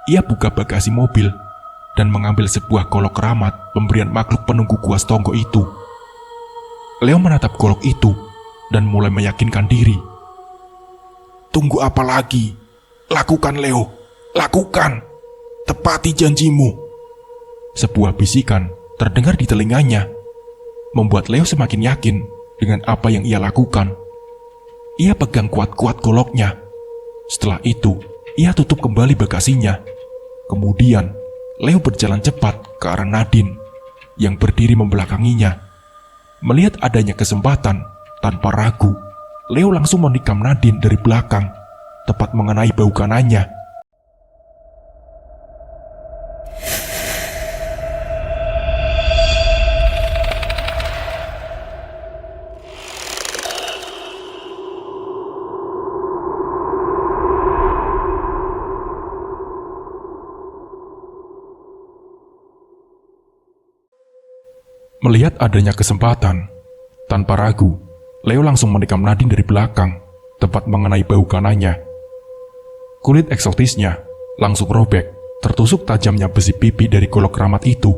ia buka bagasi mobil dan mengambil sebuah golok keramat pemberian makhluk penunggu Gua Stonggo itu. Leo menatap golok itu dan mulai meyakinkan diri. Tunggu apa lagi? Lakukan, Leo. Lakukan. Tepati janjimu. Sebuah bisikan terdengar di telinganya, membuat Leo semakin yakin dengan apa yang ia lakukan. Ia pegang kuat-kuat goloknya. Setelah itu, ia tutup kembali bagasinya. Kemudian, Leo berjalan cepat ke arah Nadine yang berdiri membelakanginya. Melihat adanya kesempatan, tanpa ragu, Leo langsung menikam Nadine dari belakang, tepat mengenai bahu kanannya. Melihat adanya kesempatan, tanpa ragu, Leo langsung menikam Nadine dari belakang, tepat mengenai bahu kanannya. Kulit eksotisnya langsung robek, tertusuk tajamnya besi pipi dari golok keramat itu.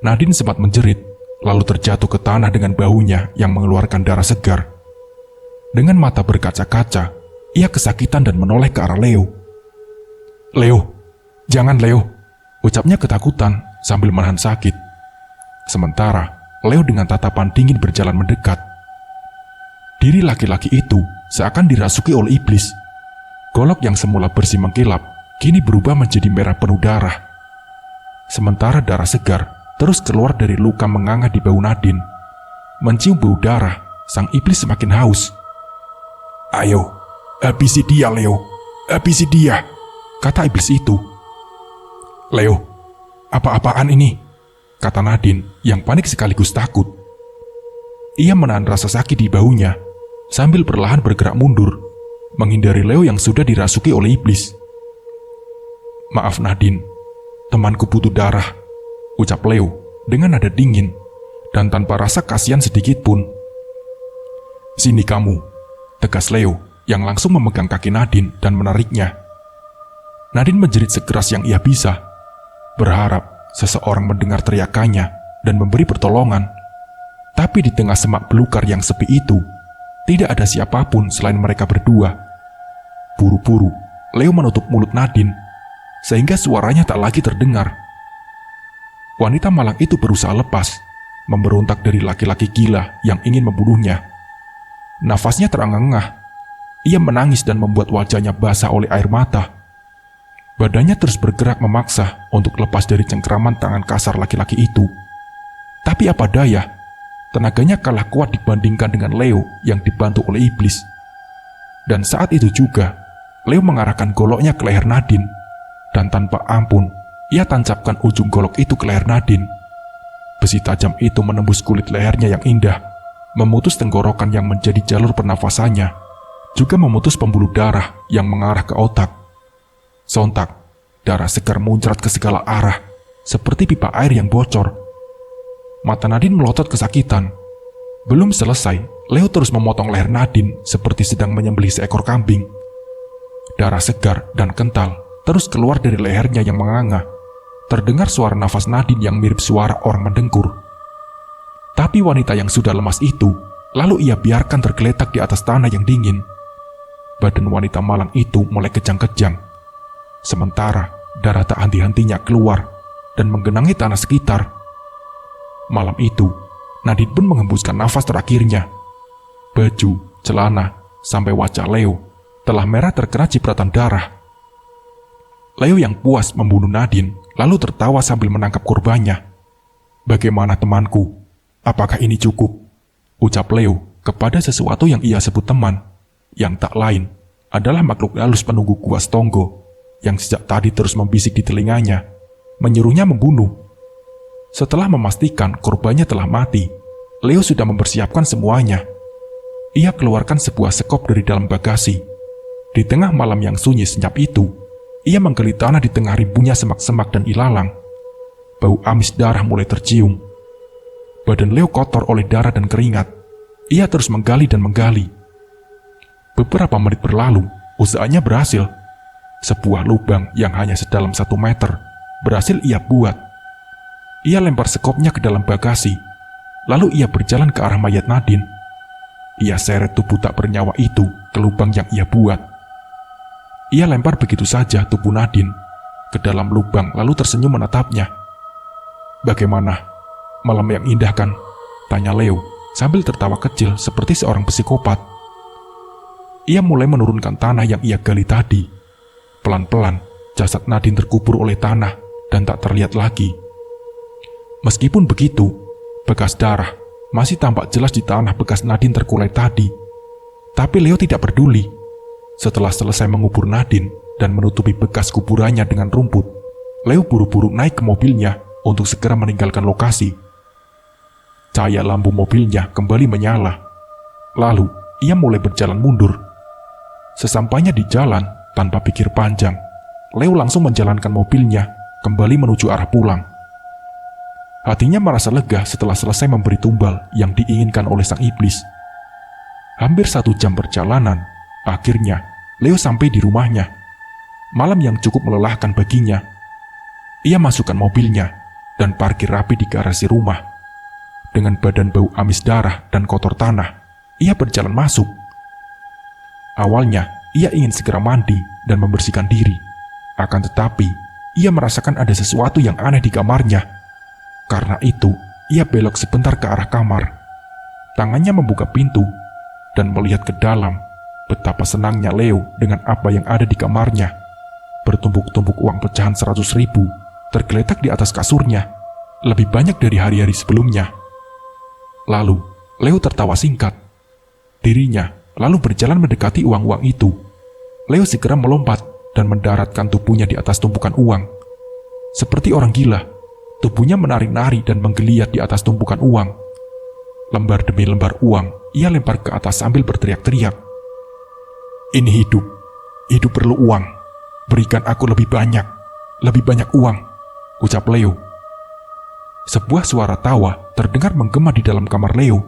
Nadine sempat menjerit, lalu terjatuh ke tanah dengan bahunya yang mengeluarkan darah segar. Dengan mata berkaca-kaca, ia kesakitan dan menoleh ke arah Leo. Leo, jangan Leo, ucapnya ketakutan sambil menahan sakit. Sementara Leo dengan tatapan dingin berjalan mendekat. Diri laki-laki itu seakan dirasuki oleh iblis. Golok yang semula bersih mengkilap, kini berubah menjadi merah penuh darah. Sementara darah segar terus keluar dari luka menganga di bahu Nadine. Mencium bau darah, sang iblis semakin haus. Ayo, habisi dia Leo, habisi dia, kata iblis itu. Leo, apa-apaan ini? Kata Nadine yang panik sekaligus takut. Ia menahan rasa sakit di bahunya sambil perlahan bergerak mundur, menghindari Leo yang sudah dirasuki oleh iblis. Maaf Nadine, temanku butuh darah, ucap Leo dengan nada dingin dan tanpa rasa kasihan sedikit pun. Sini kamu, tegas Leo yang langsung memegang kaki Nadine dan menariknya. Nadine menjerit sekeras yang ia bisa, berharap seseorang mendengar teriakannya dan memberi pertolongan. Tapi di tengah semak belukar yang sepi itu, tidak ada siapapun selain mereka berdua. Buru-buru, Leo menutup mulut Nadine, sehingga suaranya tak lagi terdengar. Wanita malang itu berusaha lepas, memberontak dari laki-laki gila yang ingin membunuhnya. Nafasnya terengah-engah, ia menangis dan membuat wajahnya basah oleh air mata. Badannya terus bergerak memaksa untuk lepas dari cengkeraman tangan kasar laki-laki itu. Tapi apa daya, tenaganya kalah kuat dibandingkan dengan Leo yang dibantu oleh iblis. Dan saat itu juga, Leo mengarahkan goloknya ke leher Nadine, dan tanpa ampun, ia tancapkan ujung golok itu ke leher Nadine. Besi tajam itu menembus kulit lehernya yang indah, memutus tenggorokan yang menjadi jalur pernafasannya, juga memutus pembuluh darah yang mengarah ke otak. Sontak, darah segar muncrat ke segala arah, seperti pipa air yang bocor. Mata Nadine melotot kesakitan. Belum selesai, Leo terus memotong leher Nadine seperti sedang menyembelih seekor kambing. Darah segar dan kental terus keluar dari lehernya yang menganga. Terdengar suara nafas Nadine yang mirip suara orang mendengkur. Tapi wanita yang sudah lemas itu, lalu ia biarkan tergeletak di atas tanah yang dingin. Badan wanita malang itu mulai kejang-kejang. Sementara darah tak henti-hentinya keluar dan menggenangi tanah sekitar. Malam itu, Nadine pun menghembuskan nafas terakhirnya. Baju, celana, sampai wajah Leo telah merah terkena cipratan darah. Leo yang puas membunuh Nadine lalu tertawa sambil menangkap korbannya. Bagaimana temanku? Apakah ini cukup? Ucap Leo kepada sesuatu yang ia sebut teman, yang tak lain adalah makhluk halus penunggu Gua Stonggo yang sejak tadi terus membisik di telinganya, menyuruhnya membunuh. Setelah memastikan korbannya telah mati, Leo sudah mempersiapkan semuanya. Ia keluarkan sebuah sekop dari dalam bagasi. Di tengah malam yang sunyi senyap itu, ia menggali tanah di tengah ribunya semak-semak dan ilalang. Bau amis darah mulai tercium. Badan Leo kotor oleh darah dan keringat. Ia terus menggali dan menggali. Beberapa menit berlalu, usahanya berhasil. Sebuah lubang yang hanya sedalam 1 meter berhasil ia buat. Ia lempar sekopnya ke dalam bagasi, lalu ia berjalan ke arah mayat Nadine. Ia seret tubuh tak bernyawa itu ke lubang yang ia buat. Ia lempar begitu saja tubuh Nadine ke dalam lubang lalu tersenyum menatapnya. "Bagaimana? Malam yang indah kan?" tanya Leo sambil tertawa kecil seperti seorang psikopat. Ia mulai menurunkan tanah yang ia gali tadi. Pelan-pelan, jasad Nadine terkubur oleh tanah dan tak terlihat lagi. Meskipun begitu, bekas darah masih tampak jelas di tanah bekas Nadine terkulai tadi. Tapi Leo tidak peduli. Setelah selesai mengubur Nadine dan menutupi bekas kuburannya dengan rumput, Leo buru-buru naik ke mobilnya untuk segera meninggalkan lokasi. Cahaya lampu mobilnya kembali menyala. Lalu, ia mulai berjalan mundur. Sesampainya di jalan, tanpa pikir panjang, Leo langsung menjalankan mobilnya kembali menuju arah pulang. Hatinya merasa lega setelah selesai memberi tumbal yang diinginkan oleh sang iblis. Hampir 1 jam perjalanan, akhirnya Leo sampai di rumahnya. Malam yang cukup melelahkan baginya. Ia masukkan mobilnya dan parkir rapi di garasi rumah. Dengan badan bau amis darah dan kotor tanah, ia berjalan masuk. Awalnya, ia ingin segera mandi dan membersihkan diri. Akan tetapi, ia merasakan ada sesuatu yang aneh di kamarnya. Karena itu, ia belok sebentar ke arah kamar. Tangannya membuka pintu dan melihat ke dalam. Betapa senangnya Leo dengan apa yang ada di kamarnya. Bertumpuk-tumpuk uang pecahan 100.000 tergeletak di atas kasurnya. Lebih banyak dari hari-hari sebelumnya. Lalu, Leo tertawa singkat. Dirinya lalu berjalan mendekati uang-uang itu. Leo segera melompat dan mendaratkan tubuhnya di atas tumpukan uang. Seperti orang gila, tubuhnya menari-nari dan menggeliat di atas tumpukan uang. Lembar demi lembar uang, ia lempar ke atas sambil berteriak-teriak. "Ini hidup. Hidup perlu uang. Berikan aku lebih banyak uang," ucap Leo. Sebuah suara tawa terdengar menggema di dalam kamar Leo.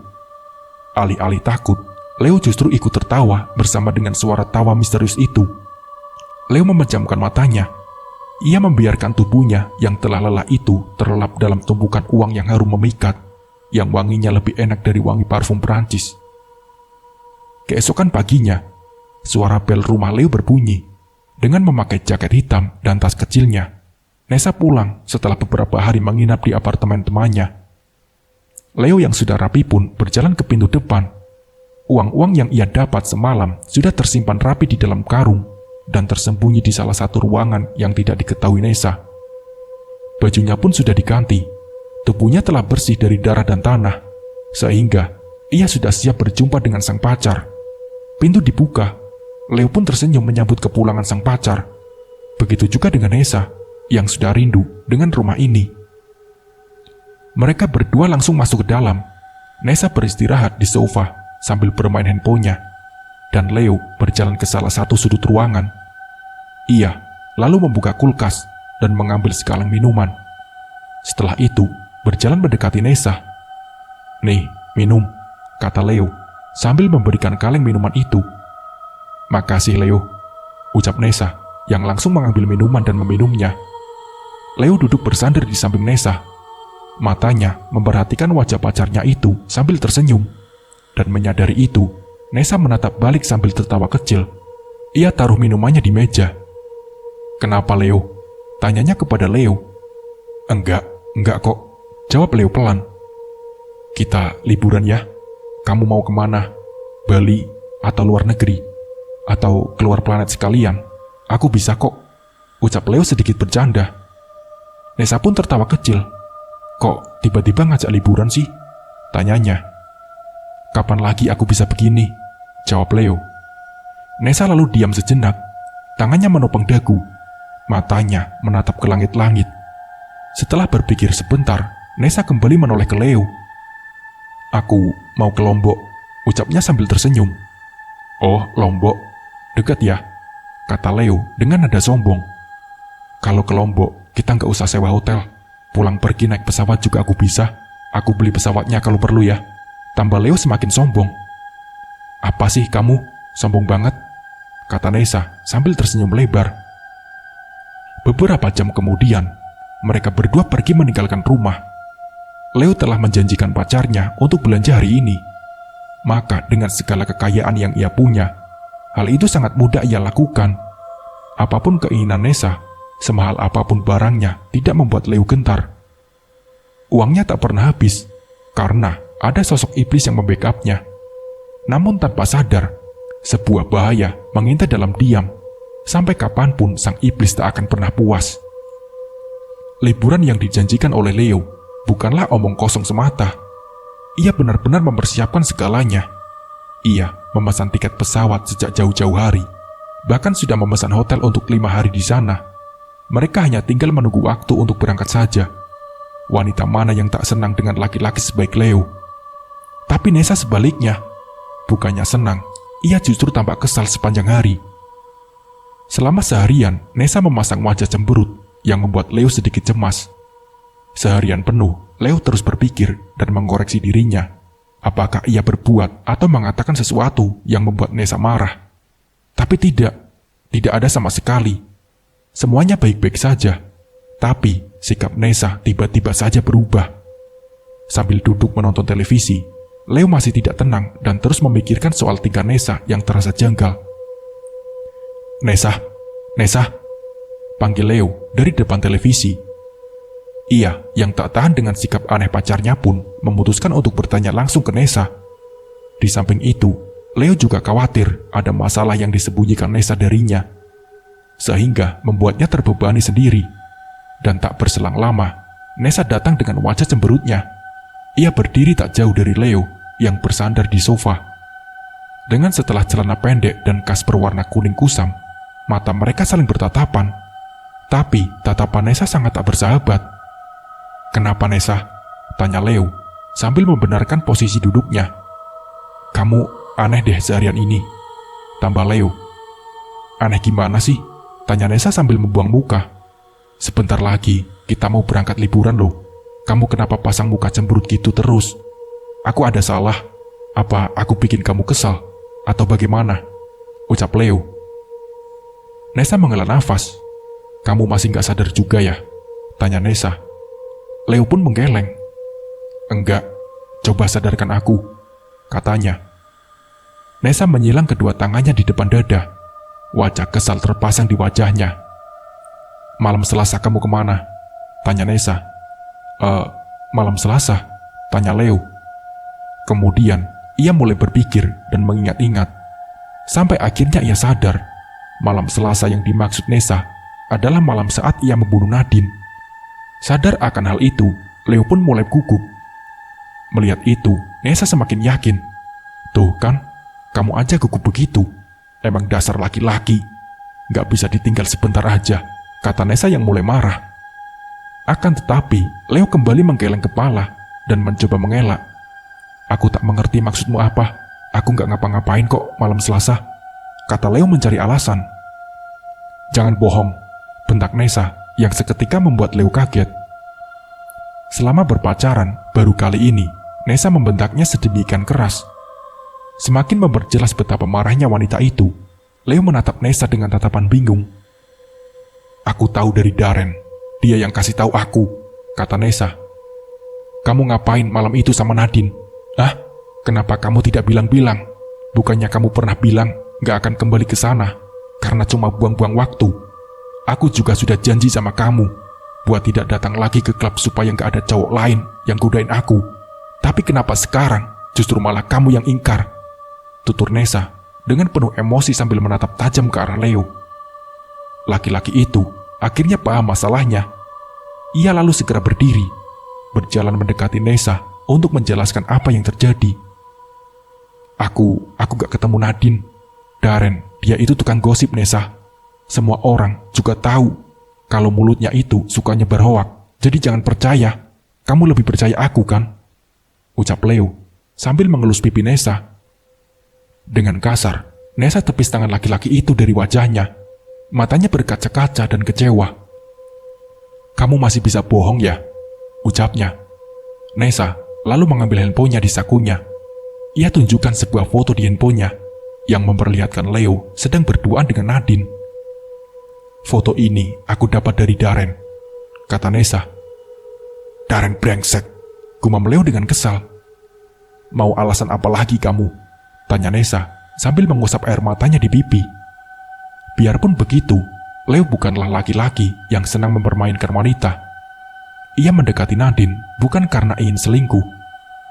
Alih-alih takut, Leo justru ikut tertawa bersama dengan suara tawa misterius itu. Leo memejamkan matanya. Ia membiarkan tubuhnya yang telah lelah itu terlelap dalam tumpukan uang yang harum memikat, yang wanginya lebih enak dari wangi parfum Perancis. Keesokan paginya, suara bel rumah Leo berbunyi. Dengan memakai jaket hitam dan tas kecilnya, Nessa pulang setelah beberapa hari menginap di apartemen temannya. Leo yang sudah rapi pun berjalan ke pintu depan. Uang-uang yang ia dapat semalam sudah tersimpan rapi di dalam karung dan tersembunyi di salah satu ruangan yang tidak diketahui Nessa. Bajunya pun sudah diganti. Tubuhnya telah bersih dari darah dan tanah, sehingga ia sudah siap berjumpa dengan sang pacar. Pintu dibuka. Leo pun tersenyum menyambut kepulangan sang pacar. Begitu juga dengan Nessa yang sudah rindu dengan rumah ini. Mereka berdua langsung masuk ke dalam. Nessa beristirahat di sofa sambil bermain handphonenya, dan Leo berjalan ke salah satu sudut ruangan. Ia lalu membuka kulkas dan mengambil sekaleng minuman. Setelah itu, berjalan mendekati Nessa. "Nih, minum," kata Leo sambil memberikan kaleng minuman itu. "Makasih, Leo," ucap Nessa yang langsung mengambil minuman dan meminumnya. Leo duduk bersandar di samping Nessa. Matanya memperhatikan wajah pacarnya itu sambil tersenyum. Dan menyadari itu, Nessa menatap balik sambil tertawa kecil. Ia taruh minumannya di meja. "Kenapa, Leo?" tanyanya kepada Leo. Enggak kok," jawab Leo pelan. "Kita liburan ya? Kamu mau kemana? Bali atau luar negeri? Atau keluar planet sekalian? Aku bisa kok," ucap Leo sedikit bercanda. Nessa pun tertawa kecil. "Kok tiba-tiba ngajak liburan sih?" tanyanya. "Kapan lagi aku bisa begini?" jawab Leo. Nessa lalu diam sejenak. Tangannya menopang dagu. Matanya menatap ke langit-langit. Setelah berpikir sebentar, Nessa kembali menoleh ke Leo. "Aku mau ke Lombok," ucapnya sambil tersenyum. "Oh, Lombok. Dekat ya?" kata Leo dengan nada sombong. "Kalau ke Lombok, kita nggak usah sewa hotel. Pulang pergi naik pesawat juga aku bisa. Aku beli pesawatnya kalau perlu ya," tambah Leo semakin sombong. "Apa sih kamu? Sombong banget," kata Nessa sambil tersenyum lebar. Beberapa jam kemudian, mereka berdua pergi meninggalkan rumah. Leo telah menjanjikan pacarnya untuk belanja hari ini. Maka dengan segala kekayaan yang ia punya, hal itu sangat mudah ia lakukan. Apapun keinginan Nessa, semahal apapun barangnya tidak membuat Leo gentar. Uangnya tak pernah habis, karena ada sosok iblis yang membackupnya. Namun tanpa sadar, sebuah bahaya mengintai dalam diam. Sampai kapanpun sang iblis tak akan pernah puas. Liburan yang dijanjikan oleh Leo bukanlah omong kosong semata. Ia benar-benar mempersiapkan segalanya. Ia memesan tiket pesawat sejak jauh-jauh hari. Bahkan sudah memesan hotel untuk 5 hari di sana. Mereka hanya tinggal menunggu waktu untuk berangkat saja. Wanita mana yang tak senang dengan laki-laki sebaik Leo? Tapi Nessa sebaliknya. Bukannya senang, ia justru tampak kesal sepanjang hari. Selama seharian, Nessa memasang wajah cemberut yang membuat Leo sedikit cemas. Seharian penuh, Leo terus berpikir dan mengoreksi dirinya. Apakah ia berbuat atau mengatakan sesuatu yang membuat Nessa marah? Tapi tidak ada sama sekali. Semuanya baik-baik saja. Tapi sikap Nessa tiba-tiba saja berubah. Sambil duduk menonton televisi, Leo masih tidak tenang dan terus memikirkan soal tingkah Nessa yang terasa janggal. Nessa, panggil Leo dari depan televisi. Ia yang tak tahan dengan sikap aneh pacarnya pun memutuskan untuk bertanya langsung ke Nessa. Di samping itu, Leo juga khawatir ada masalah yang disembunyikan Nessa darinya, sehingga membuatnya terbebani sendiri. Dan tak berselang lama, Nessa datang dengan wajah cemberutnya. Ia berdiri tak jauh dari Leo yang bersandar di sofa. Dengan setelah celana pendek dan kas berwarna kuning kusam, mata mereka saling bertatapan. Tapi tatapan Nessa sangat tak bersahabat. "Kenapa Nessa?" tanya Leo sambil membenarkan posisi duduknya. "Kamu aneh deh seharian ini," tambah Leo. "Aneh gimana sih?" tanya Nessa sambil membuang muka. "Sebentar lagi kita mau berangkat liburan loh. Kamu kenapa pasang muka cemberut gitu terus? Aku ada salah? Apa aku bikin kamu kesal? Atau bagaimana?" ucap Leo. Nessa menghela nafas. "Kamu masih gak sadar juga ya?" tanya Nessa. Leo pun menggeleng. "Enggak, coba sadarkan aku," katanya. Nessa menyilang kedua tangannya di depan dada. Wajah kesal terpasang di wajahnya. "Malam Selasa kamu kemana?" tanya Nessa. Malam Selasa?" tanya Leo. Kemudian ia mulai berpikir dan mengingat-ingat. Sampai akhirnya ia sadar. Malam Selasa yang dimaksud Nessa adalah malam saat ia membunuh Nadine. Sadar akan hal itu, Leo pun mulai gugup. Melihat itu, Nessa semakin yakin. "Tuh kan, kamu aja gugup begitu. Emang dasar laki-laki. Gak bisa ditinggal sebentar aja," kata Nessa yang mulai marah. Akan tetapi, Leo kembali menggeleng kepala dan mencoba mengelak. "Aku tak mengerti maksudmu apa. Aku gak ngapa-ngapain kok malam Selasa," kata Leo mencari alasan. "Jangan bohong," bentak Nessa yang seketika membuat Leo kaget. Selama berpacaran, baru kali ini Nessa membentaknya sedemikian keras. Semakin memperjelas betapa marahnya wanita itu, Leo menatap Nessa dengan tatapan bingung. "Aku tahu dari Darren, dia yang kasih tahu aku," kata Nessa. "Kamu ngapain malam itu sama Nadine? Kenapa kamu tidak bilang-bilang? Bukannya kamu pernah bilang gak akan kembali ke sana karena cuma buang-buang waktu? Aku juga sudah janji sama kamu buat tidak datang lagi ke klub supaya gak ada cowok lain yang godain aku. Tapi kenapa sekarang justru malah kamu yang ingkar?" tutur Nessa dengan penuh emosi sambil menatap tajam ke arah Leo. Laki-laki itu akhirnya paham masalahnya. Ia lalu segera berdiri, berjalan mendekati Nessa untuk menjelaskan apa yang terjadi. Aku gak ketemu Nadine. Darren, dia itu tukang gosip Nessa. Semua orang juga tahu kalau mulutnya itu suka nyebar hoak. Jadi jangan percaya. Kamu lebih percaya aku kan?" ucap Leo sambil mengelus pipi Nessa. Dengan kasar, Nessa tepis tangan laki-laki itu dari wajahnya. Matanya berkaca-kaca dan kecewa. "Kamu masih bisa bohong ya?" ucapnya. Nessa lalu mengambil handphonenya di sakunya. Ia tunjukkan sebuah foto di handphonenya yang memperlihatkan Leo sedang berduaan dengan Nadine. Foto ini aku dapat dari Darren, kata Nessa. Darren brengsek, gumam Leo dengan kesal. Mau alasan apa lagi kamu? Tanya Nessa sambil mengusap air matanya di pipi. Biarpun begitu, Leo bukanlah laki-laki yang senang mempermainkan wanita. Ia mendekati Nadine bukan karena ingin selingkuh,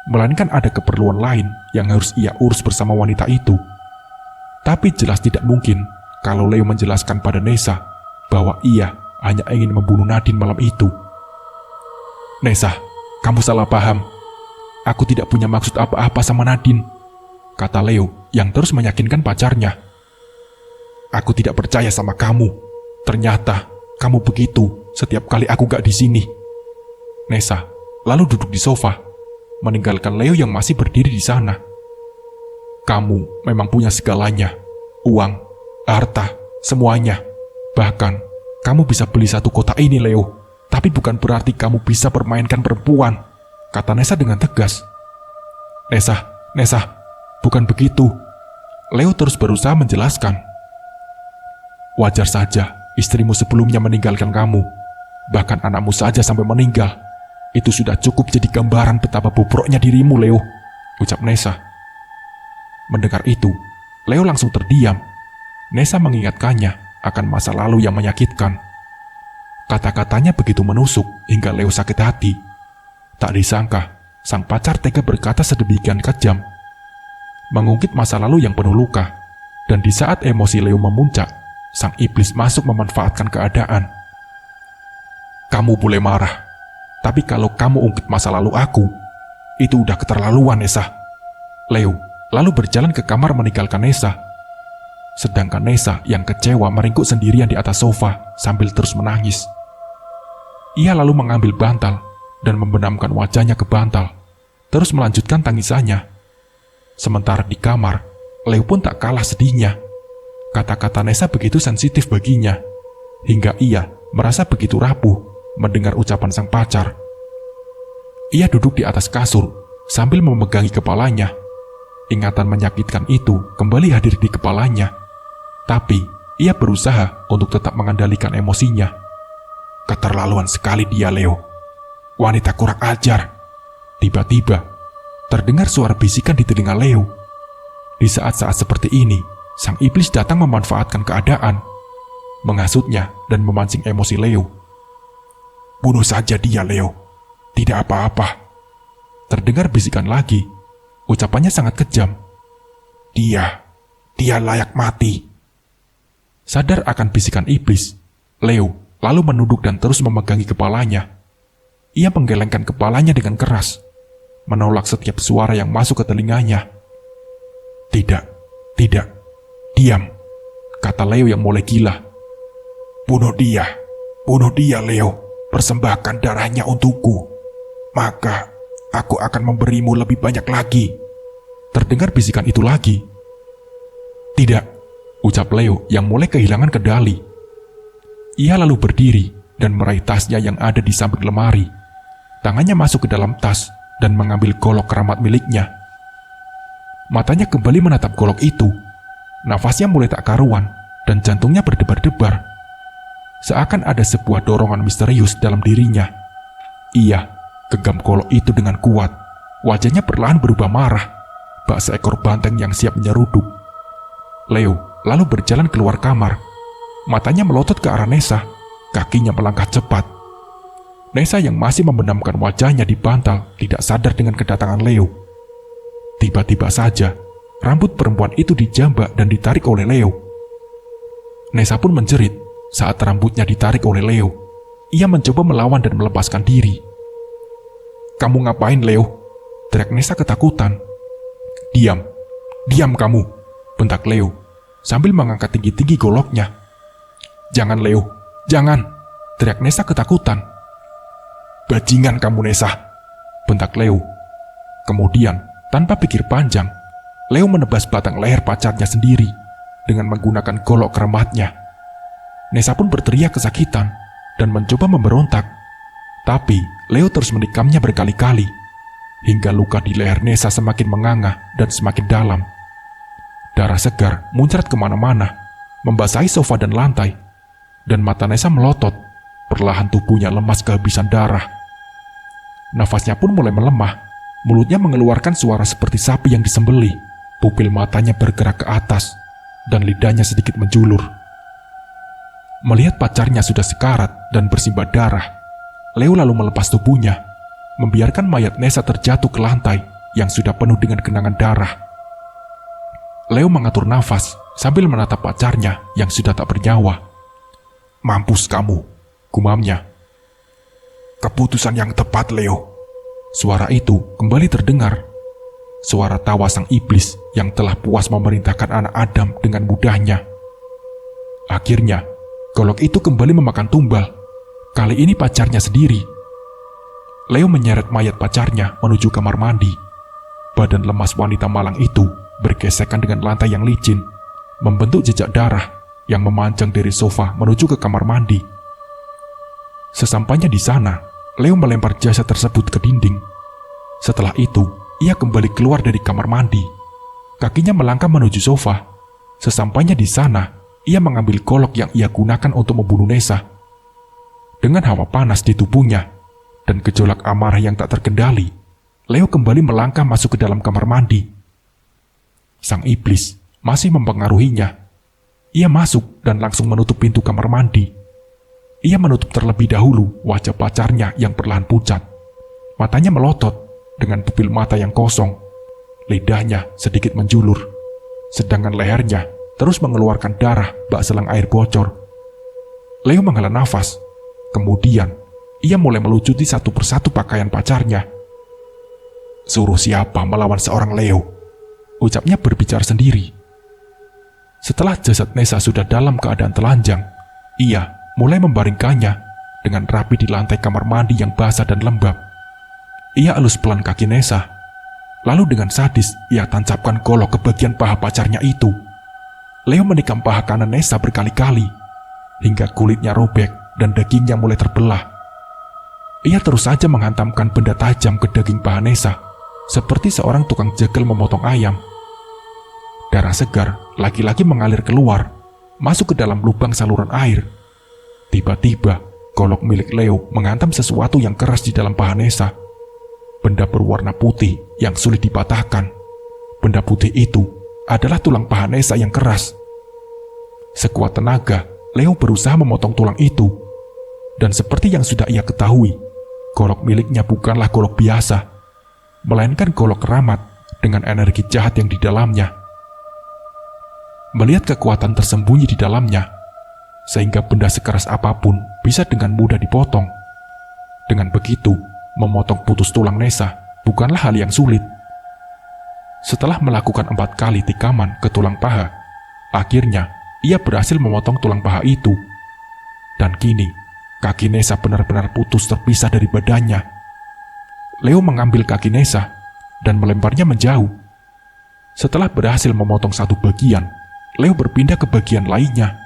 melainkan ada keperluan lain yang harus ia urus bersama wanita itu. Tapi jelas tidak mungkin kalau Leo menjelaskan pada Nessa bahwa ia hanya ingin membunuh Nadine malam itu. Nessa, kamu salah paham. Aku tidak punya maksud apa-apa sama Nadine, kata Leo yang terus meyakinkan pacarnya. Aku tidak percaya sama kamu. Ternyata kamu begitu setiap kali aku gak di sini. Nessa lalu duduk di sofa, meninggalkan Leo yang masih berdiri di sana. Kamu memang punya segalanya, uang, harta, semuanya. Bahkan kamu bisa beli satu kota ini, Leo. Tapi bukan berarti kamu bisa permainkan perempuan, kata Nessa dengan tegas. Nessa, bukan begitu. Leo terus berusaha menjelaskan. Wajar saja istrimu sebelumnya meninggalkan kamu. Bahkan anakmu saja sampai meninggal. Itu sudah cukup jadi gambaran betapa bobroknya dirimu, Leo, ucap Nessa. Mendengar itu, Leo langsung terdiam. Nessa mengingatkannya akan masa lalu yang menyakitkan. Kata-katanya begitu menusuk hingga Leo sakit hati. Tak disangka, sang pacar tega berkata sedemikian kejam. Mengungkit masa lalu yang penuh luka, dan di saat emosi Leo memuncak, sang iblis masuk memanfaatkan keadaan. Kamu boleh marah, tapi kalau kamu ungkit masa lalu aku, itu udah keterlaluan, Nessa. Leo lalu berjalan ke kamar meninggalkan Nessa. Sedangkan Nessa yang kecewa meringkuk sendirian di atas sofa sambil terus menangis. Ia lalu mengambil bantal dan membenamkan wajahnya ke bantal, terus melanjutkan tangisannya. Sementara di kamar, Leo pun tak kalah sedihnya. Kata-kata Nessa begitu sensitif baginya, hingga ia merasa begitu rapuh mendengar ucapan sang pacar. Ia duduk di atas kasur sambil memegangi kepalanya. Ingatan menyakitkan itu kembali hadir di kepalanya. Tapi ia berusaha untuk tetap mengendalikan emosinya. Keterlaluan sekali dia, Leo. Wanita kurang ajar. Tiba-tiba terdengar suara bisikan di telinga Leo. Di saat-saat seperti ini, sang iblis datang memanfaatkan keadaan, menghasutnya dan memancing emosi Leo. Bunuh saja dia, Leo. Tidak apa-apa. Terdengar bisikan lagi. Ucapannya sangat kejam. Dia layak mati. Sadar akan bisikan iblis, Leo lalu menunduk dan terus memegangi kepalanya. Ia menggelengkan kepalanya dengan keras, menolak setiap suara yang masuk ke telinganya. Tidak, diam, kata Leo yang mulai gila. Bunuh dia, Leo. Persembahkan darahnya untukku, maka aku akan memberimu lebih banyak lagi. Terdengar bisikan itu lagi. Tidak, ucap Leo yang mulai kehilangan kendali. Ia lalu berdiri dan meraih tasnya yang ada di samping lemari. Tangannya masuk ke dalam tas dan mengambil golok keramat miliknya. Matanya kembali menatap golok itu. Nafasnya mulai tak karuan dan jantungnya berdebar-debar. Seakan ada sebuah dorongan misterius dalam dirinya. Ia genggam golok itu dengan kuat. Wajahnya perlahan berubah marah, bak seekor banteng yang siap menyeruduk. Leo lalu berjalan keluar kamar. Matanya melotot ke arah Nessa. Kakinya melangkah cepat. Nessa yang masih membenamkan wajahnya di bantal tidak sadar dengan kedatangan Leo. Tiba-tiba saja, rambut perempuan itu dijambak dan ditarik oleh Leo. Nessa pun menjerit saat rambutnya ditarik oleh Leo. Ia mencoba melawan dan melepaskan diri. Kamu ngapain, Leo? Teriak Nessa ketakutan. Diam kamu, bentak Leo sambil mengangkat tinggi-tinggi goloknya. Jangan, Leo, jangan, teriak Nessa ketakutan. Bajingan kamu, Nessa, bentak Leo. Kemudian, tanpa pikir panjang, Leo menebas batang leher pacarnya sendiri dengan menggunakan golok keramatnya. Nessa pun berteriak kesakitan dan mencoba memberontak. Tapi Leo terus menikamnya berkali-kali, hingga luka di leher Nessa semakin menganga dan semakin dalam. Darah segar muncrat kemana-mana, membasahi sofa dan lantai. dan mata Nessa melotot. Perlahan tubuhnya lemas kehabisan darah. Nafasnya pun mulai melemah. Mulutnya mengeluarkan suara seperti sapi yang disembelih. Pupil matanya bergerak ke atas dan lidahnya sedikit menjulur. Melihat pacarnya sudah sekarat dan bersimbah darah, Leo lalu melepas tubuhnya, membiarkan mayat Nessa terjatuh ke lantai yang sudah penuh dengan genangan darah. Leo mengatur nafas sambil menatap pacarnya yang sudah tak bernyawa. "Mampus kamu," gumamnya. "Keputusan yang tepat, Leo." Suara itu kembali terdengar. Suara tawa sang iblis yang telah puas memerintahkan anak Adam dengan mudahnya. Akhirnya, golok itu kembali memakan tumbal. Kali ini pacarnya sendiri. Leo menyeret mayat pacarnya menuju kamar mandi. Badan lemas wanita malang itu bergesekan dengan lantai yang licin, membentuk jejak darah yang memanjang dari sofa menuju ke kamar mandi. Sesampainya di sana, Leo melempar jasad tersebut ke dinding. Setelah itu, ia kembali keluar dari kamar mandi. Kakinya melangkah menuju sofa. Sesampainya di sana, ia mengambil golok yang ia gunakan untuk membunuh Nessa. Dengan hawa panas di tubuhnya dan gejolak amarah yang tak terkendali, Leo kembali melangkah masuk ke dalam kamar mandi. Sang iblis masih mempengaruhinya. Ia masuk dan langsung menutup pintu kamar mandi. Ia menutup terlebih dahulu wajah pacarnya yang perlahan pucat. Matanya melotot dengan pupil mata yang kosong. Lidahnya sedikit menjulur, sedangkan lehernya terus mengeluarkan darah bak selang air bocor. Leo menghela nafas. Kemudian, ia mulai melucuti satu persatu pakaian pacarnya. "Suruh siapa melawan seorang Leo?" ucapnya berbicara sendiri. Setelah jasad Nessa sudah dalam keadaan telanjang, ia mulai membaringkannya dengan rapi di lantai kamar mandi yang basah dan lembab. Ia elus pelan kaki Nessa, lalu dengan sadis ia tancapkan golok ke bagian paha pacarnya itu. Leo menikam paha kanan Nessa berkali-kali, hingga kulitnya robek dan dagingnya mulai terbelah. Ia terus saja menghantamkan benda tajam ke daging paha Nessa, seperti seorang tukang jegal memotong ayam. Darah segar lagi-lagi mengalir keluar, masuk ke dalam lubang saluran air. Tiba-tiba, golok milik Leo menghantam sesuatu yang keras di dalam paha Nessa. Benda berwarna putih yang sulit dipatahkan. Benda putih itu adalah tulang paha Nessa yang keras. Sekuat tenaga, Leo berusaha memotong tulang itu. Dan seperti yang sudah ia ketahui, golok miliknya bukanlah golok biasa, melainkan golok keramat dengan energi jahat yang di dalamnya. Melihat kekuatan tersembunyi di dalamnya, sehingga benda sekeras apapun bisa dengan mudah dipotong. Dengan begitu, memotong putus tulang Nessa bukanlah hal yang sulit. Setelah melakukan 4 kali tikaman ke tulang paha, akhirnya ia berhasil memotong tulang paha itu. Dan kini, kaki Nessa benar-benar putus terpisah dari badannya. Leo mengambil kaki Nessa dan melemparnya menjauh. Setelah berhasil memotong satu bagian, Leo berpindah ke bagian lainnya.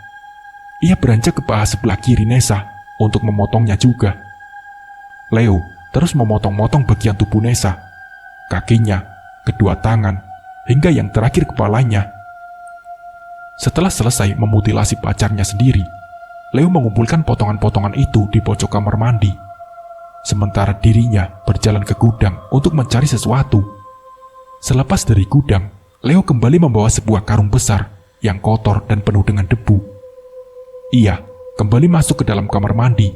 Ia beranjak ke paha sebelah kiri Nessa untuk memotongnya juga. Leo terus memotong-motong bagian tubuh Nessa, kakinya, kedua tangan, hingga yang terakhir kepalanya. Setelah selesai memutilasi pacarnya sendiri, Leo mengumpulkan potongan-potongan itu di pojok kamar mandi. Sementara dirinya berjalan ke gudang untuk mencari sesuatu. Selepas dari gudang, Leo kembali membawa sebuah karung besar yang kotor dan penuh dengan debu. Ia kembali masuk ke dalam kamar mandi.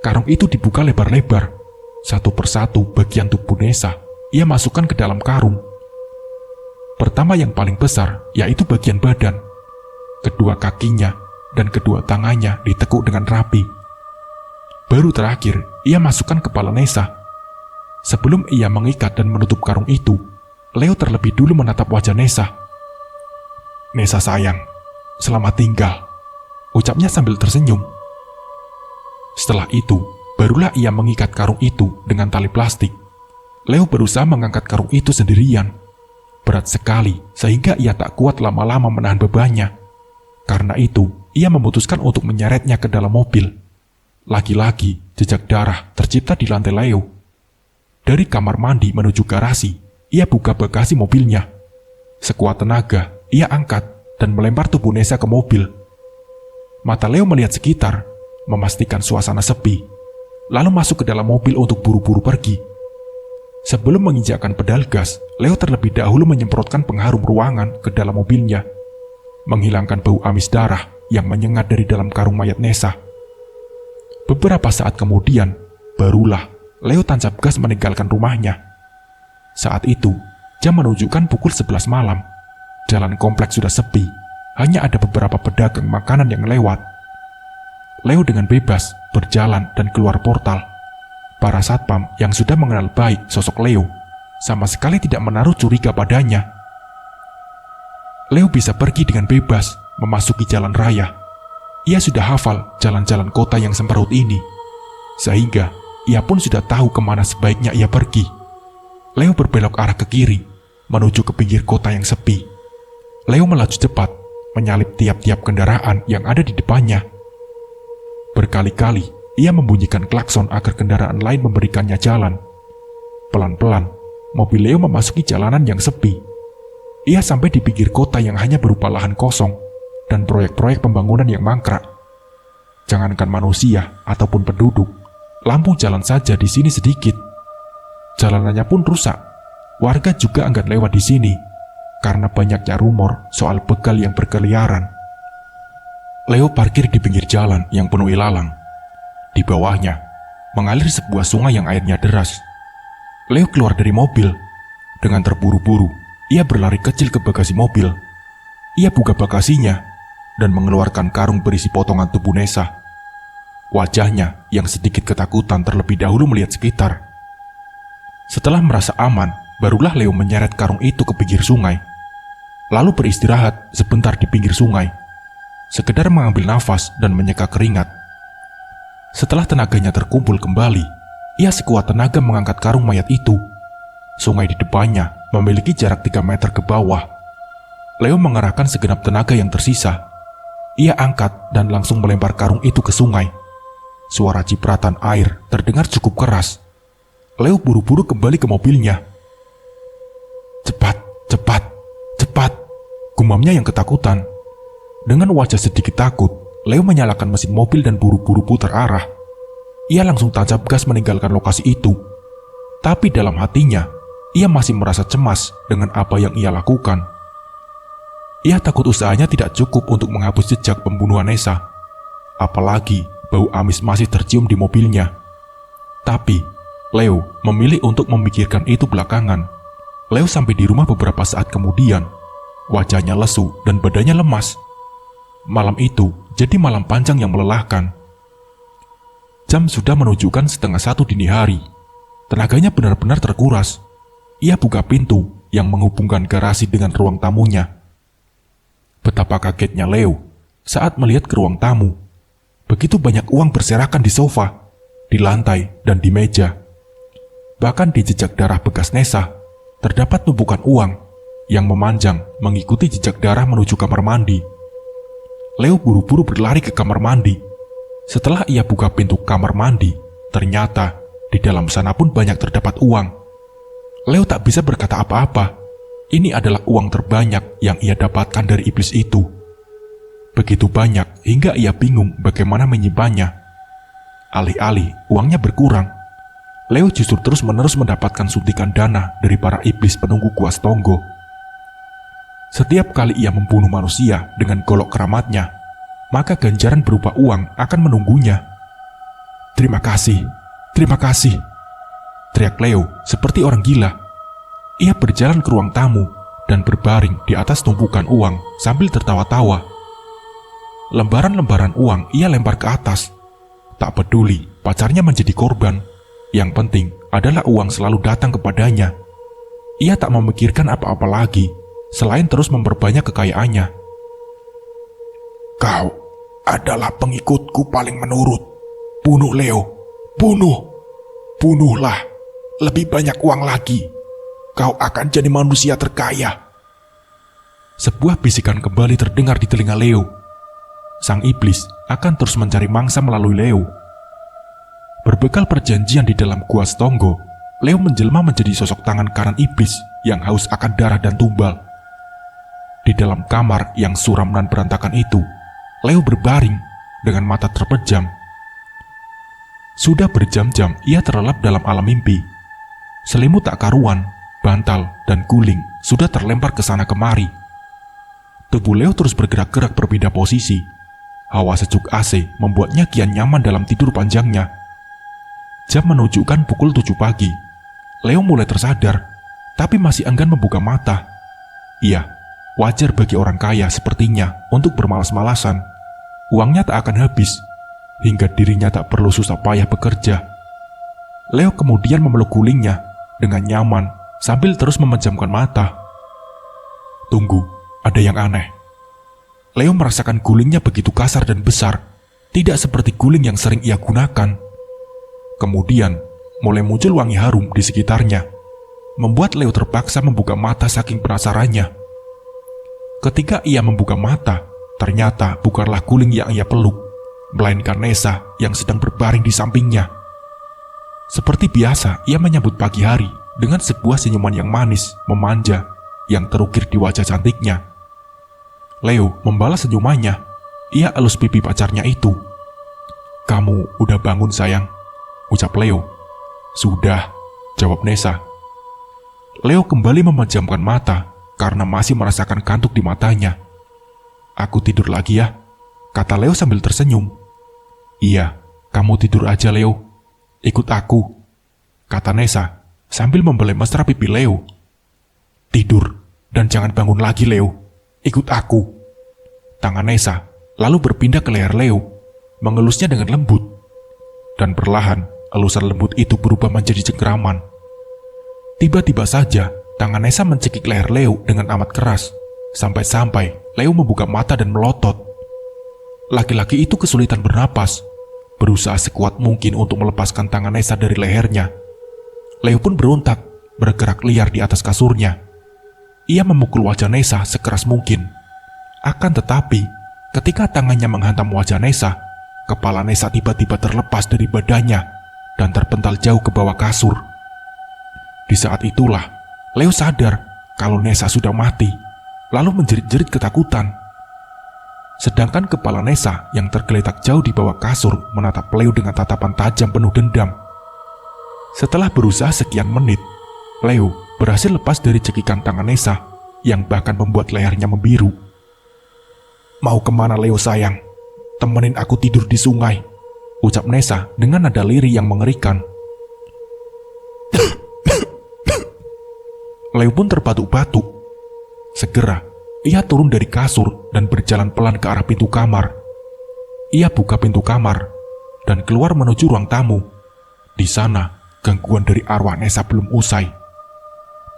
Karung itu dibuka lebar-lebar. Satu persatu bagian tubuh Nessa ia masukkan ke dalam karung. Pertama yang paling besar yaitu bagian badan. Kedua kakinya dan kedua tangannya ditekuk dengan rapi. Baru terakhir ia masukkan kepala Nessa. Sebelum ia mengikat dan menutup karung itu, Leo terlebih dulu menatap wajah Nessa. "Nessa sayang, selamat tinggal," ucapnya sambil tersenyum. Setelah itu, barulah ia mengikat karung itu dengan tali plastik. Leo berusaha mengangkat karung itu sendirian. Berat sekali sehingga ia tak kuat lama-lama menahan bebannya. Karena itu, ia memutuskan untuk menyeretnya ke dalam mobil. Lagi-lagi, jejak darah tercipta di lantai Leo. Dari kamar mandi menuju garasi, ia buka bagasi mobilnya. Sekuat tenaga, ia angkat dan melempar tubuh Nessa ke mobil. Mata Leo melihat sekitar, memastikan suasana sepi, lalu masuk ke dalam mobil untuk buru-buru pergi. Sebelum menginjakkan pedal gas, Leo terlebih dahulu menyemprotkan pengharum ruangan ke dalam mobilnya, menghilangkan bau amis darah yang menyengat dari dalam karung mayat Nessa. Beberapa saat kemudian, barulah Leo tancap gas meninggalkan rumahnya. Saat itu, jam menunjukkan pukul 11 malam. Jalan kompleks sudah sepi, hanya ada beberapa pedagang makanan yang lewat. Leo dengan bebas berjalan dan keluar portal. Para satpam yang sudah mengenal baik sosok Leo sama sekali tidak menaruh curiga padanya. Leo bisa pergi dengan bebas memasuki jalan raya. Ia sudah hafal jalan-jalan kota yang semperut ini, sehingga ia pun sudah tahu kemana sebaiknya ia pergi. Leo berbelok arah ke kiri, menuju ke pinggir kota yang sepi. Leo melaju cepat, menyalip tiap-tiap kendaraan yang ada di depannya. Berkali-kali, ia membunyikan klakson agar kendaraan lain memberikannya jalan. Pelan-pelan, mobil Leo memasuki jalanan yang sepi. Ia sampai di pinggir kota yang hanya berupa lahan kosong dan proyek-proyek pembangunan yang mangkrak. Jangankan manusia ataupun penduduk, lampu jalan saja di sini sedikit. Jalanannya pun rusak. Warga juga enggan lewat di sini karena banyaknya rumor soal begal yang berkeliaran. Leo parkir di pinggir jalan yang penuh ilalang. Di bawahnya mengalir sebuah sungai yang airnya deras. Leo keluar dari mobil. Dengan terburu-buru, ia berlari kecil ke bagasi mobil. Ia buka bagasinya dan mengeluarkan karung berisi potongan tubuh Nessa. Wajahnya yang sedikit ketakutan terlebih dahulu melihat sekitar. Setelah merasa aman, barulah Leo menyeret karung itu ke pinggir sungai. Lalu beristirahat sebentar di pinggir sungai, sekedar mengambil nafas dan menyeka keringat. Setelah tenaganya terkumpul kembali, ia sekuat tenaga mengangkat karung mayat itu. Sungai di depannya memiliki jarak 3 meter ke bawah. Leo mengerahkan segenap tenaga yang tersisa. Ia angkat dan langsung melempar karung itu ke sungai. Suara cipratan air terdengar cukup keras. Leo buru-buru kembali ke mobilnya. Cepat, cepat, cepat, gumamnya yang ketakutan. Dengan wajah sedikit takut, Leo menyalakan mesin mobil dan buru-buru putar arah. Ia langsung tancap gas meninggalkan lokasi itu. Tapi dalam hatinya, ia masih merasa cemas dengan apa yang ia lakukan. Ia takut usahanya tidak cukup untuk menghapus jejak pembunuhan Nessa. Apalagi bau amis masih tercium di mobilnya. Tapi, Leo memilih untuk memikirkan itu belakangan. Leo sampai di rumah beberapa saat kemudian. Wajahnya lesu dan badannya lemas. Malam itu jadi malam panjang yang melelahkan. Jam sudah menunjukkan 12:30 dini hari. Tenaganya benar-benar terkuras. Ia buka pintu yang menghubungkan garasi dengan ruang tamunya. Betapa kagetnya Leo saat melihat ke ruang tamu. Begitu banyak uang berserakan di sofa, di lantai, dan di meja. Bahkan di jejak darah bekas Nessa, terdapat tumpukan uang yang memanjang mengikuti jejak darah menuju kamar mandi. Leo buru-buru berlari ke kamar mandi. Setelah ia buka pintu kamar mandi, ternyata di dalam sana pun banyak terdapat uang. Leo tak bisa berkata apa-apa. Ini adalah uang terbanyak yang ia dapatkan dari iblis itu. Begitu banyak hingga ia bingung bagaimana menyimpannya. Alih-alih uangnya berkurang, Leo justru terus-menerus mendapatkan suntikan dana dari para iblis penunggu Gua Stonggo. Setiap kali ia membunuh manusia dengan golok keramatnya, maka ganjaran berupa uang akan menunggunya. Terima kasih, teriak Leo seperti orang gila. Ia berjalan ke ruang tamu dan berbaring di atas tumpukan uang sambil tertawa-tawa. Lembaran-lembaran uang ia lempar ke atas. Tak peduli pacarnya menjadi korban, yang penting adalah uang selalu datang kepadanya. Ia tak memikirkan apa-apa lagi selain terus memperbanyak kekayaannya. Kau adalah pengikutku paling menurut. Bunuh Leo, bunuhlah. Lebih banyak uang lagi. Kau akan jadi manusia terkaya. Sebuah bisikan kembali terdengar di telinga Leo. Sang iblis akan terus mencari mangsa melalui Leo. Berbekal perjanjian di dalam Gua Stonggo, Leo menjelma menjadi sosok tangan kanan iblis yang haus akan darah dan tumbal. Di dalam kamar yang suram dan berantakan itu, Leo berbaring dengan mata terpejam. Sudah berjam-jam ia terlelap dalam alam mimpi. Selimut tak karuan, bantal, dan guling sudah terlempar ke sana kemari. Tubuh Leo terus bergerak-gerak berpindah posisi. Hawa sejuk AC membuatnya kian nyaman dalam tidur panjangnya. Jam menunjukkan pukul 7 pagi. Leo mulai tersadar, tapi masih enggan membuka mata. Iya, wajar bagi orang kaya sepertinya untuk bermalas-malasan. Uangnya tak akan habis, hingga dirinya tak perlu susah payah bekerja. Leo kemudian memeluk gulingnya dengan nyaman sambil terus memejamkan mata. Tunggu, ada yang aneh. Leo merasakan gulingnya begitu kasar dan besar, tidak seperti guling yang sering ia gunakan. Kemudian, mulai muncul wangi harum di sekitarnya, membuat Leo terpaksa membuka mata saking penasarannya. Ketika ia membuka mata, ternyata bukanlah guling yang ia peluk, melainkan Nessa yang sedang berbaring di sampingnya. Seperti biasa, ia menyambut pagi hari dengan sebuah senyuman yang manis, memanja, yang terukir di wajah cantiknya. Leo membalas senyumannya. Ia elus pipi pacarnya itu. "Kamu udah bangun sayang?" ucap Leo. "Sudah," jawab Nessa. Leo kembali memejamkan mata karena masih merasakan kantuk di matanya. "Aku tidur lagi ya," kata Leo sambil tersenyum. "Iya, kamu tidur aja Leo. Ikut aku," kata Nessa sambil membelai mesra pipi Leo. "Tidur dan jangan bangun lagi Leo. Ikut aku." Tangan Nessa lalu berpindah ke leher Leo, mengelusnya dengan lembut. Dan perlahan, elusan lembut itu berubah menjadi cengkeraman. Tiba-tiba saja, tangan Nessa mencekik leher Leo dengan amat keras, sampai-sampai Leo membuka mata dan melotot. Laki-laki itu kesulitan bernapas, berusaha sekuat mungkin untuk melepaskan tangan Nessa dari lehernya. Leo pun berontak, bergerak liar di atas kasurnya. Ia memukul wajah Nessa sekeras mungkin. Akan tetapi, ketika tangannya menghantam wajah Nessa, kepala Nessa tiba-tiba terlepas dari badannya dan terpental jauh ke bawah kasur. Di saat itulah, Leo sadar kalau Nessa sudah mati, lalu menjerit-jerit ketakutan. Sedangkan kepala Nessa yang tergeletak jauh di bawah kasur menatap Leo dengan tatapan tajam penuh dendam. Setelah berusaha sekian menit, Leo berhasil lepas dari cekikan tangan Nessa yang bahkan membuat lehernya membiru. "Mau kemana Leo sayang? Temenin aku tidur di sungai," ucap Nessa dengan nada lirih yang mengerikan. Leo pun terbatuk-batuk. Segera, ia turun dari kasur dan berjalan pelan ke arah pintu kamar. Ia buka pintu kamar dan keluar menuju ruang tamu. Di sana, gangguan dari arwah Nessa belum usai.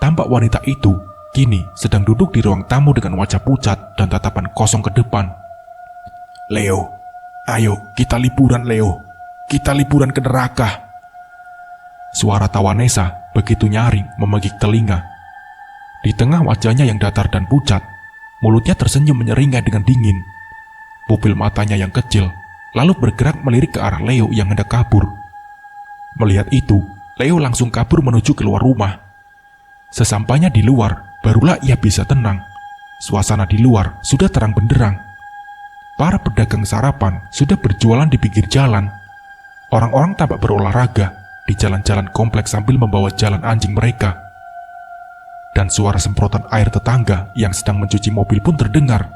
Tampak wanita itu kini sedang duduk di ruang tamu dengan wajah pucat dan tatapan kosong ke depan. "Leo, ayo kita liburan Leo. Kita liburan ke neraka." Suara tawa Nessa begitu nyaring memegik telinga. Di tengah wajahnya yang datar dan pucat, mulutnya tersenyum menyeringai dengan dingin. Pupil matanya yang kecil lalu bergerak melirik ke arah Leo yang hendak kabur. Melihat itu, Leo langsung kabur menuju keluar rumah. Sesampainya di luar, barulah ia bisa tenang. Suasana di luar sudah terang benderang. Para pedagang sarapan sudah berjualan di pinggir jalan. Orang-orang tampak berolahraga di jalan-jalan kompleks sambil membawa jalan anjing mereka. Dan suara semprotan air tetangga yang sedang mencuci mobil pun terdengar.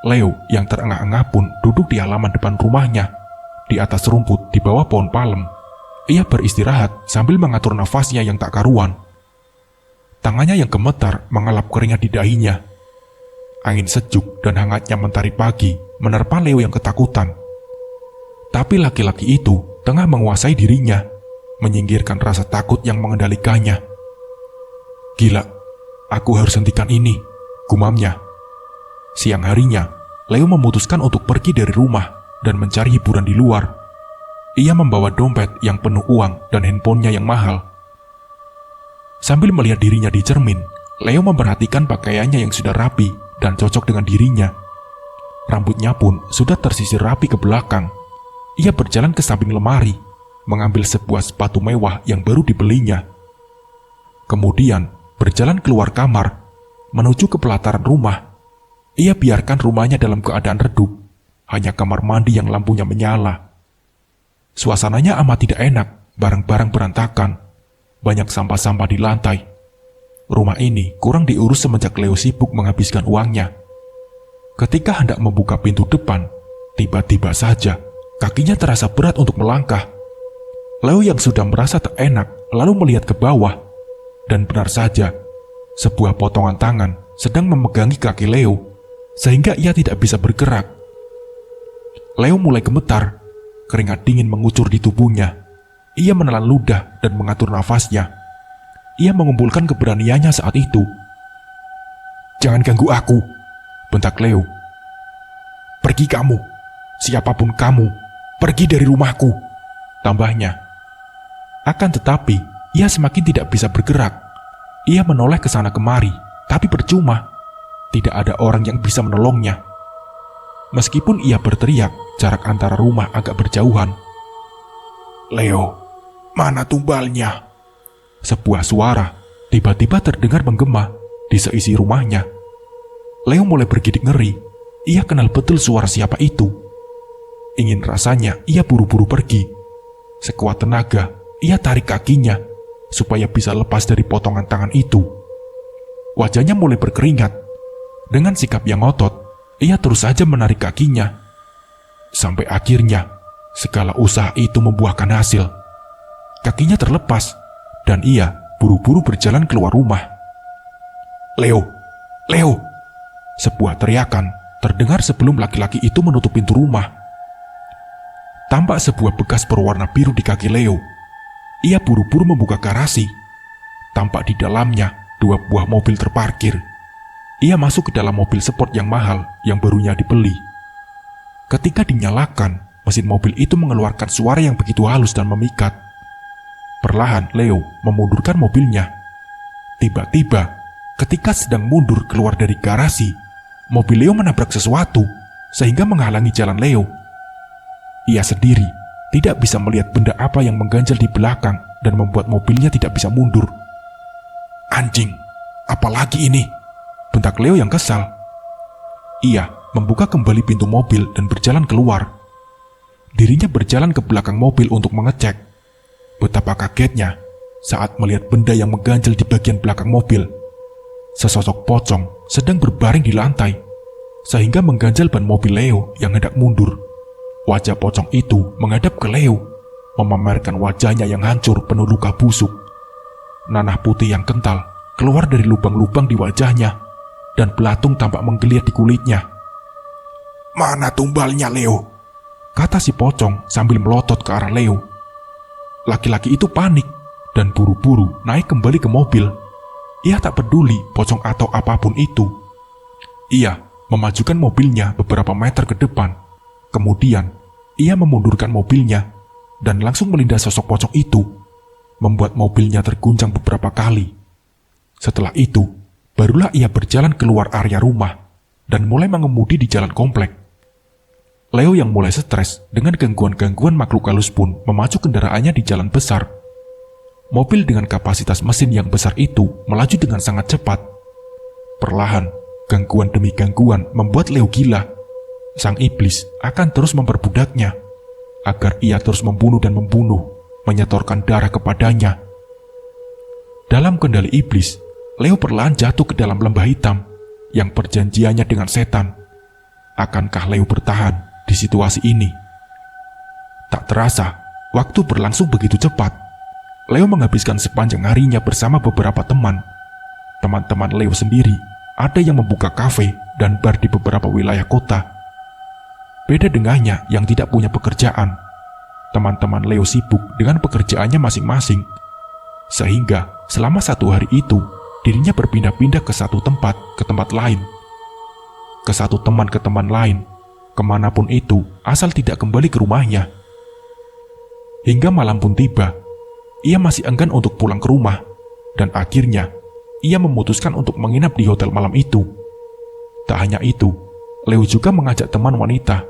Leo yang terengah-engah pun duduk di halaman depan rumahnya, di atas rumput di bawah pohon palem. Ia beristirahat sambil mengatur nafasnya yang tak karuan. Tangannya yang gemetar mengalap keringat di dahinya. Angin sejuk dan hangatnya mentari pagi menerpa Leo yang ketakutan. Tapi laki-laki itu tengah menguasai dirinya, menyingkirkan rasa takut yang mengendalikannya. "Gila, aku harus hentikan ini," gumamnya. Siang harinya, Leo memutuskan untuk pergi dari rumah dan mencari hiburan di luar. Ia membawa dompet yang penuh uang dan handphonenya yang mahal. Sambil melihat dirinya di cermin, Leo memperhatikan pakaiannya yang sudah rapi dan cocok dengan dirinya. Rambutnya pun sudah tersisir rapi ke belakang. Ia berjalan ke samping lemari, mengambil sebuah sepatu mewah yang baru dibelinya. Kemudian berjalan keluar kamar, menuju ke pelataran rumah. Ia biarkan rumahnya dalam keadaan redup. hanya kamar mandi yang lampunya menyala. Suasananya amat tidak enak, barang-barang berantakan, banyak sampah-sampah di lantai. Rumah ini kurang diurus semenjak Leo sibuk menghabiskan uangnya. Ketika hendak membuka pintu depan, tiba-tiba saja kakinya terasa berat untuk melangkah. Leo yang sudah merasa tak enak lalu melihat ke bawah, dan benar saja, sebuah potongan tangan sedang memegangi kaki Leo, sehingga ia tidak bisa bergerak. Leo mulai gemetar, keringat dingin mengucur di tubuhnya. Ia menelan ludah dan mengatur nafasnya. Ia mengumpulkan keberaniannya saat itu. "Jangan ganggu aku," bentak Leo. "Pergi kamu, siapapun kamu, pergi dari rumahku," tambahnya. Akan tetapi, ia semakin tidak bisa bergerak. Ia menoleh ke sana kemari, tapi percuma. Tidak ada orang yang bisa menolongnya. Meskipun ia berteriak, jarak antara rumah agak berjauhan. "Leo, mana tumbalnya?" Sebuah suara tiba-tiba terdengar menggema di seisi rumahnya. Leo mulai bergidik ngeri. Ia kenal betul suara siapa itu. Ingin rasanya ia buru-buru pergi. Sekuat tenaga, ia tarik kakinya supaya bisa lepas dari potongan tangan itu. Wajahnya mulai berkeringat. Dengan sikap yang ngotot, ia terus saja menarik kakinya. Sampai akhirnya, segala usaha itu membuahkan hasil. Kakinya terlepas, dan ia buru-buru berjalan keluar rumah. "Leo! Leo!" Sebuah teriakan terdengar sebelum laki-laki itu menutup pintu rumah. Tampak sebuah bekas berwarna biru di kaki Leo. Ia buru-buru membuka garasi. Tampak di dalamnya 2 buah mobil terparkir. Ia masuk ke dalam mobil sport yang mahal yang barunya dibeli. Ketika dinyalakan, mesin mobil itu mengeluarkan suara yang begitu halus dan memikat. Perlahan Leo memundurkan mobilnya. Tiba-tiba, ketika sedang mundur keluar dari garasi, mobil Leo menabrak sesuatu sehingga menghalangi jalan Leo. Ia sendiri tidak bisa melihat benda apa yang mengganjal di belakang dan membuat mobilnya tidak bisa mundur. "Anjing, apalagi ini?" bentak Leo yang kesal. Ia membuka kembali pintu mobil dan berjalan keluar. Dirinya berjalan ke belakang mobil untuk mengecek. Betapa kagetnya saat melihat benda yang mengganjal di bagian belakang mobil. Sesosok pocong sedang berbaring di lantai, sehingga mengganjal ban mobil Leo yang hendak mundur. Wajah pocong itu menghadap ke Leo, memamerkan wajahnya yang hancur penuh luka busuk. Nanah putih yang kental keluar dari lubang-lubang di wajahnya, dan belatung tampak menggeliat di kulitnya. "Mana tumbalnya, Leo?" kata si pocong sambil melotot ke arah Leo. Laki-laki itu panik dan buru-buru naik kembali ke mobil. Ia tak peduli pocong atau apapun itu. Ia memajukan mobilnya beberapa meter ke depan. Kemudian, ia memundurkan mobilnya dan langsung melindas sosok pocong itu, membuat mobilnya terguncang beberapa kali. Setelah itu, barulah ia berjalan keluar area rumah dan mulai mengemudi di jalan komplek. Leo yang mulai stres dengan gangguan-gangguan makhluk halus pun memacu kendaraannya di jalan besar. Mobil dengan kapasitas mesin yang besar itu melaju dengan sangat cepat. Perlahan, gangguan demi gangguan membuat Leo gila. Sang iblis akan terus memperbudaknya, agar ia terus membunuh dan membunuh, menyetorkan darah kepadanya. Dalam kendali iblis, Leo perlahan jatuh ke dalam lembah hitam yang perjanjiannya dengan setan. Akankah Leo bertahan di situasi ini? Tak terasa, waktu berlangsung begitu cepat. Leo menghabiskan sepanjang harinya bersama beberapa teman. Teman-teman Leo sendiri ada yang membuka kafe dan bar di beberapa wilayah kota. Beda dengannya yang tidak punya pekerjaan. Teman-teman Leo sibuk dengan pekerjaannya masing-masing. Sehingga selama 1 hari itu, dirinya berpindah-pindah ke satu tempat ke tempat lain. Ke satu teman ke teman lain, kemanapun itu, asal tidak kembali ke rumahnya. Hingga malam pun tiba, ia masih enggan untuk pulang ke rumah, dan akhirnya ia memutuskan untuk menginap di hotel malam itu. Tak hanya itu, Leo juga mengajak teman wanita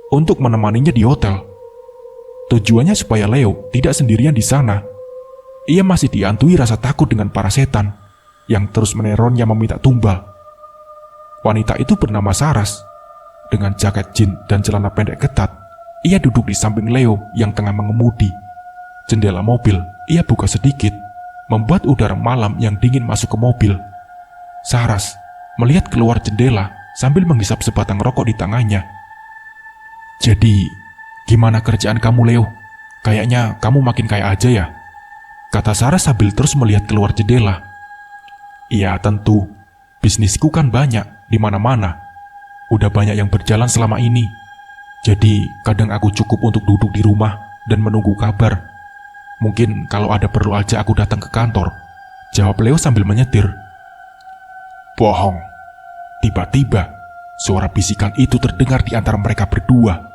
untuk menemaninya di hotel. Tujuannya supaya Leo tidak sendirian di sana. Ia masih dihantui rasa takut dengan para setan yang terus menerornya meminta tumbal. Wanita itu bernama Saras. Dengan jaket jeans dan celana pendek ketat, ia duduk di samping Leo yang tengah mengemudi. Jendela mobil ia buka sedikit, membuat udara malam yang dingin masuk ke mobil. Saras melihat keluar jendela sambil menghisap sebatang rokok di tangannya. "Jadi, gimana kerjaan kamu, Leo? Kayaknya kamu makin kaya aja ya?" kata Saras sambil terus melihat keluar jendela. "Iya tentu, bisnisku kan banyak di mana-mana. Udah banyak yang berjalan selama ini. Jadi kadang aku cukup untuk duduk di rumah dan menunggu kabar. Mungkin kalau ada perlu aja aku datang ke kantor," jawab Leo sambil menyetir. Bohong. Tiba-tiba, suara bisikan itu terdengar di antara mereka berdua.